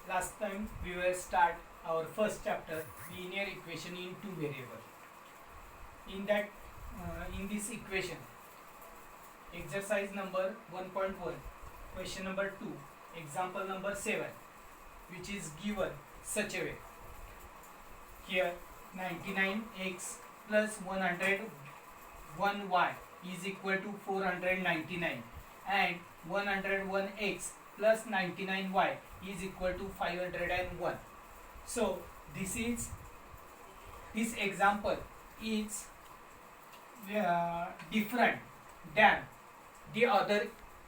Last time we will start our first chapter, linear equation in two variable. In this equation, exercise number 1.1, question number 2, example number 7, which is given such a way. Here 99x plus 101y is equal to 499 and 101x plus 99y is equal to 501. So this example is different than the other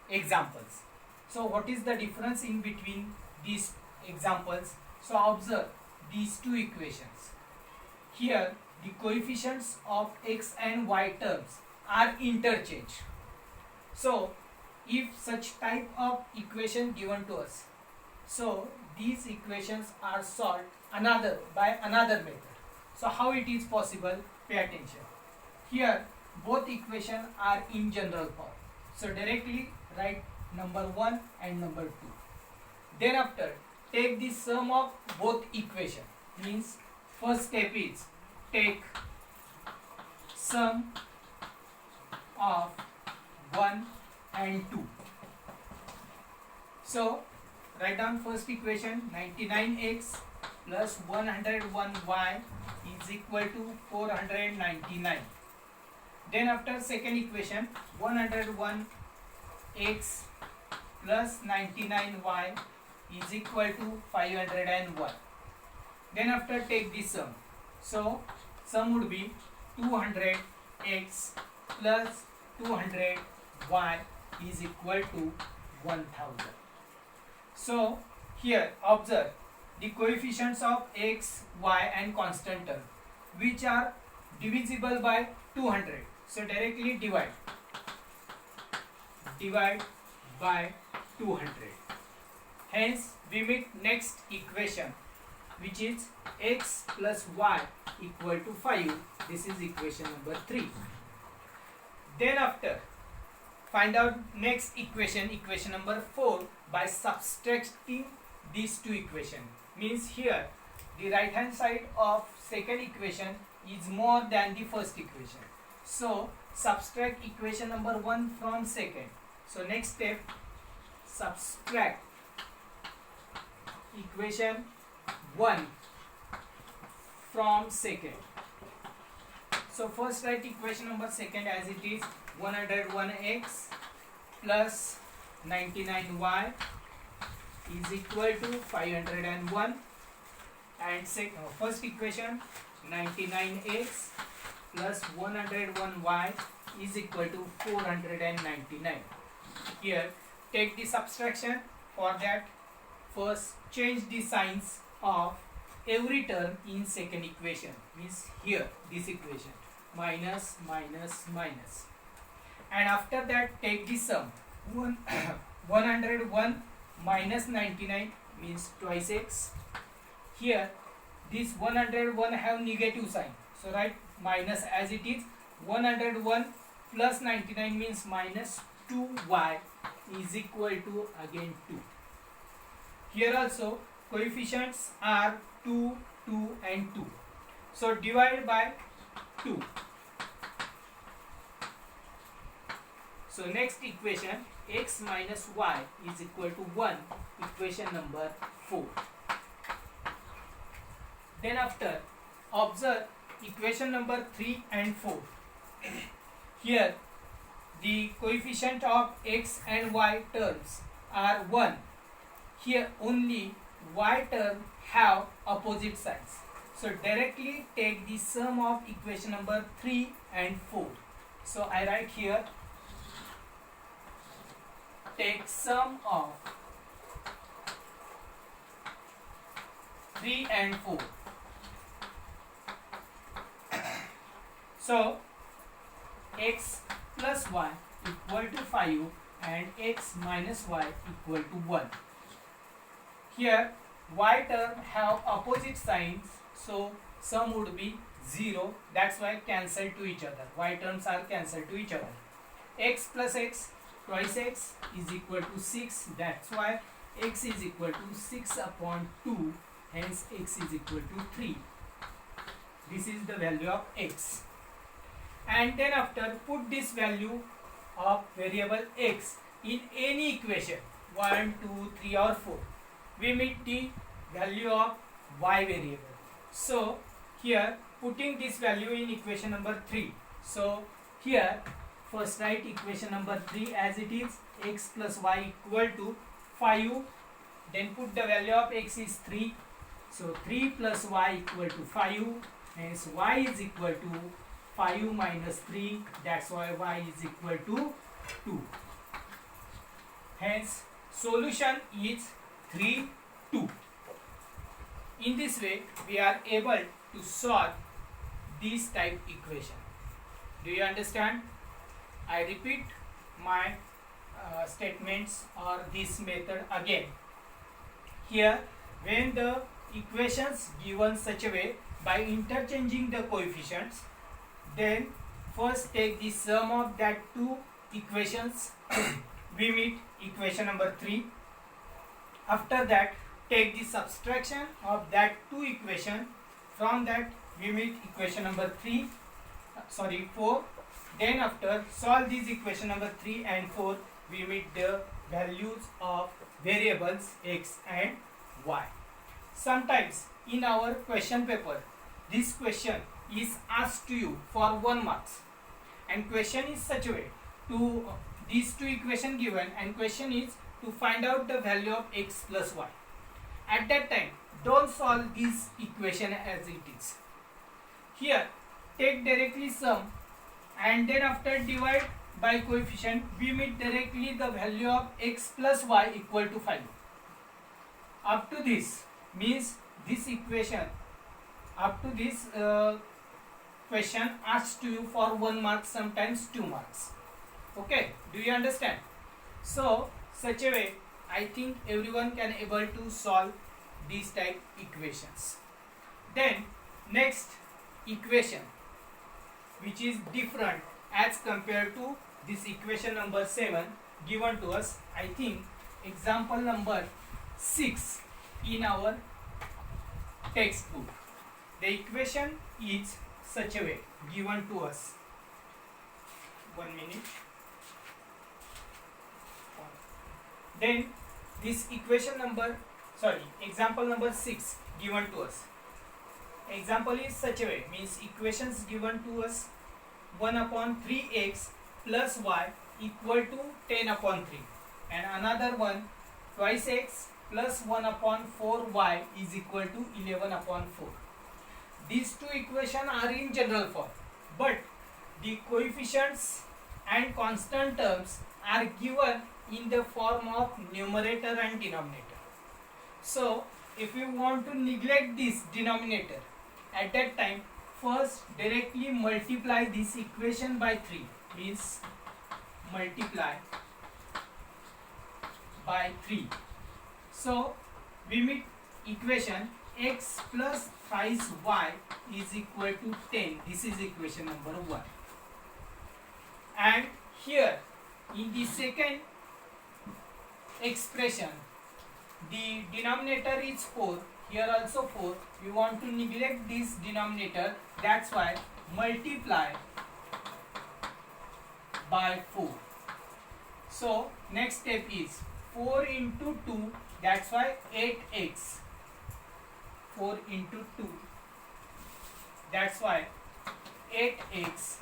examples. So what is the difference in between these examples? So observe these two equations. Here the coefficients of x and y terms are interchanged. So if such type of equation given to us, so these equations are solved by another method. So how it is possible? Pay attention. Here both equations are in general form. So directly write number 1 and number 2. Thereafter take the sum of both equations. Means first step is take sum of 1 and 2. So write down first equation, 99x plus 101y is equal to 499. Then after second equation, 101x plus 99y is equal to 501. Then after take the sum. So sum would be 200x plus 200y is equal to 1000. So here observe the coefficients of x, y and constant term which are divisible by 200. So directly divide by 200. Hence we meet next equation, which is x plus y equal to 5. This is equation number 3. Then after find out next equation, equation number 4, by subtracting these two equations. Means here the right hand side of second equation is more than the first equation. So subtract equation number 1 from second. So next step, subtract equation 1 from second. So first write equation number second as it is, 101x plus 99y is equal to 501, and first equation 99x plus 101y is equal to 499. Here take the subtraction. For that, first change the signs of every term in second equation. Means here this equation, minus minus minus, and after that take the sum. 101 minus 99 means twice x. Here this 101 have negative sign, so write minus as it is. 101 plus 99 means minus 2y is equal to again 2. Here also coefficients are 2, 2 and 2. So divide by 2. So next equation, x minus y is equal to 1, equation number 4. Then after observe equation number 3 and 4. Here the coefficient of x and y terms are 1. Here only y term have opposite signs. So directly take the sum of equation number 3 and 4. So I write here, take sum of 3 and 4. So x plus y equal to 5 and x minus y equal to 1. Here y term have opposite signs, so sum would be 0. That's why cancel to each other. Y terms are cancelled to each other. X plus x, twice x is equal to 6. That's why x is equal to 6 upon 2, hence x is equal to 3. This is the value of x. And then after, put this value of variable x in any equation 1, 2, 3 or 4. We meet the value of y variable. So here putting this value in equation number 3. So here first write equation number 3 as it is, x plus y equal to 5. Then put the value of x is 3. So 3 plus y equal to 5. Hence y is equal to 5 minus 3. That's why y is equal to 2. Hence solution is 3, 2. In this way we are able to solve this type equation. Do you understand? I repeat my statements or this method again. Here, when the equations given such a way, by interchanging the coefficients, then first take the sum of that two equations. We meet equation number 3. After that, take the subtraction of that two equation. From that we meet equation number 4. Then after, solve this equation number 3 and 4. We meet the values of variables x and y. Sometimes in our question paper, this question is asked to you for 1 mark, and question is such a way to these two equation given, and question is to find out the value of x plus y. At that time, don't solve this equation as it is. Here take directly sum, and then after divide by coefficient, we meet directly the value of x plus y equal to 5. Up to this means this equation, up to this question asked to you for 1 mark, sometimes 2 marks. Okay, do you understand? So such a way I think everyone can able to solve these type equations. Then next equation, which is different as compared to this equation number 7 given to us, I think example number 6 in our textbook. The equation is such a way given to us. 1 minute. Then this example number 6 given to us. Example is such a way, means equations given to us 1 upon 3x plus y equal to 10 upon 3, and another one twice x plus 1 upon 4y is equal to 11 upon 4. These two equations are in general form, but the coefficients and constant terms are given in the form of numerator and denominator. So if you want to neglect this denominator, at that time first directly multiply this equation by 3, means multiply by 3. So we meet equation x plus thrice y is equal to 10. This is equation number 1. And here in the second expression, the denominator is 4, here also 4. We want to neglect this denominator, that's why multiply by 4. So next step is 4 into 2, that's why 8x. 4 into 2, that's why 8x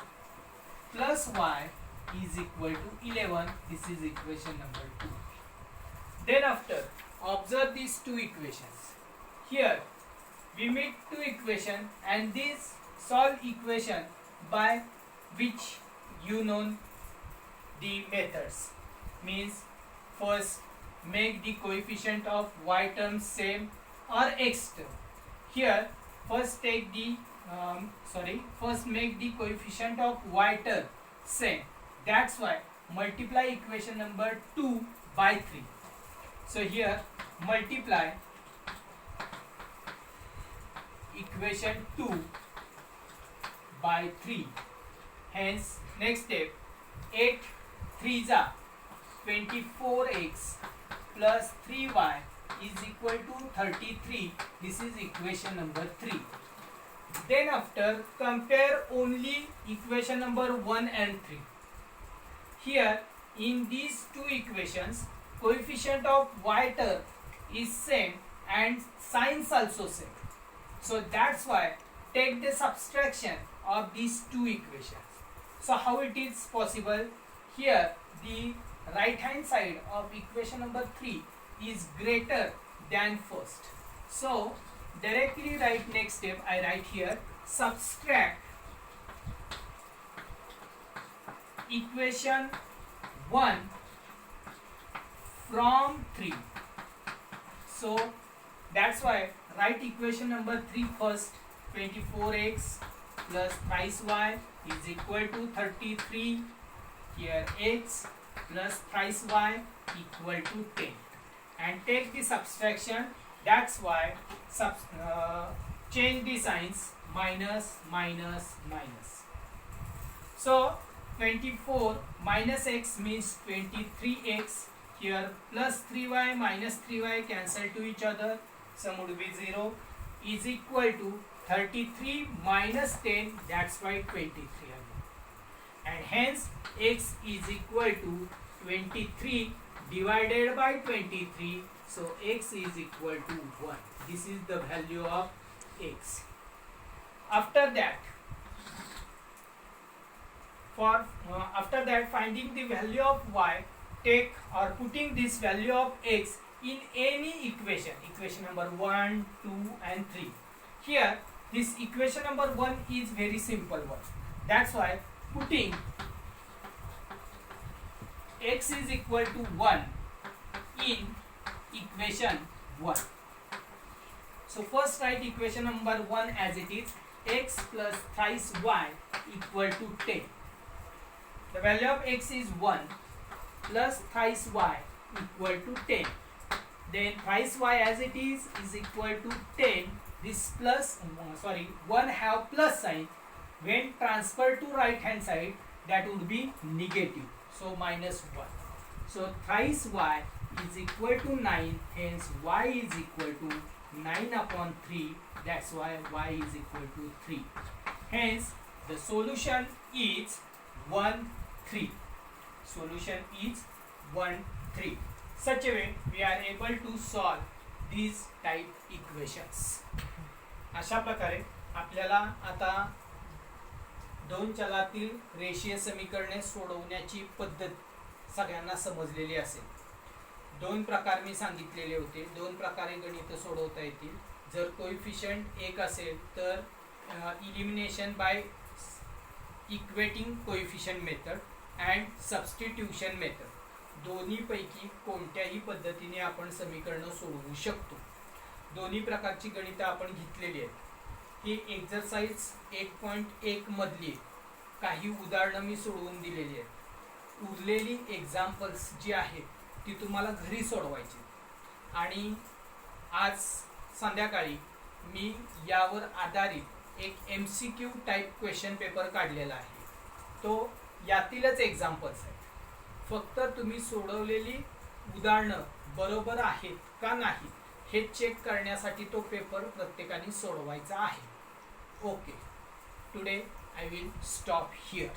plus y is equal to 11. This is equation number 2. Then after, observe these two equations. Here we meet two equations, and this solve equation by which you know the methods, means first make the coefficient of y term same or x term. Here first take the first make the coefficient of y term same, that's why multiply equation number 2 by 3. So here multiply equation 2 by 3. Hence next step, 8 3s are 24x plus 3y is equal to 33. This is equation number 3. Then after, compare only equation number 1 and 3. Here in these two equations, coefficient of y term is same and signs also same. So that's why take the subtraction of these two equations. So how it is possible? Here the right hand side of equation number 3 is greater than first. So directly write next step, I write here subtract equation 1 from 3. So that's why write equation number 3 first. 24x plus thrice y is equal to 33. Here x plus thrice y equal to 10. And take the subtraction. That's why change the signs, minus, minus, minus. So 24 minus x means 23x. Here plus 3y minus 3y cancel to each other. Sum would be 0 is equal to 33 minus 10. That's why 23 again. And hence x is equal to 23 divided by 23. So x is equal to 1. This is the value of x. After that, finding the value of y, take or putting this value of x in any equation, equation number 1, 2 and 3. Here this equation number 1 is very simple one. That's why putting x is equal to 1 in equation 1. So first write equation number 1 as it is, x plus thrice y equal to 10. The value of x is 1 plus thrice y equal to 10. Then thrice y as it is equal to 10. This plus, 1 have plus sign. When transferred to right hand side, that would be negative. So minus 1. So thrice y is equal to 9. Hence y is equal to 9 upon 3. That's why y is equal to 3. Hence the solution is 1, 3. Solution is 1, 3. Such a way we are able to solve these type equations. अशा प्रकारे आपल्याला आता दोन चलातील रेषीय समीकरणे सोडवण्याची पद्धत सगळ्यांना समजलेली असेल. दोन प्रकार मी सांगितलेले होते. दोन प्रकारे गणित सोडवता येतील. जर कोएफिशिएंट एक असेल तर elimination by equating coefficient method and substitution method, दोन्ही पैकी कोणत्याही पद्धतीने आपण समीकरण सोडवू शकतो. दोन्ही प्रकारची गणितं आपण घेतलेली आहेत. ही एक्सरसाइज 1.1 मधली काही उदाहरणं मी सोडवून दिलेली आहेत. उरलेली एक्झाम्पल्स जी आहेत ती तुम्हाला घरी सोडवायची. आणि आज संध्याकाळी मी यावर आधारित एक MCQ टाईप क्वेश्चन पेपर काढलेला आहे. तो यातीलच एक्झाम्पल्स आहेत. फक्त तुम्ही सोडवलेली उदाहरणं बरोबर आहेत का नाही हे चेक करण्यासाठी तो पेपर प्रत्येकाने सोडवायचा आहे. Okay, today I will stop here.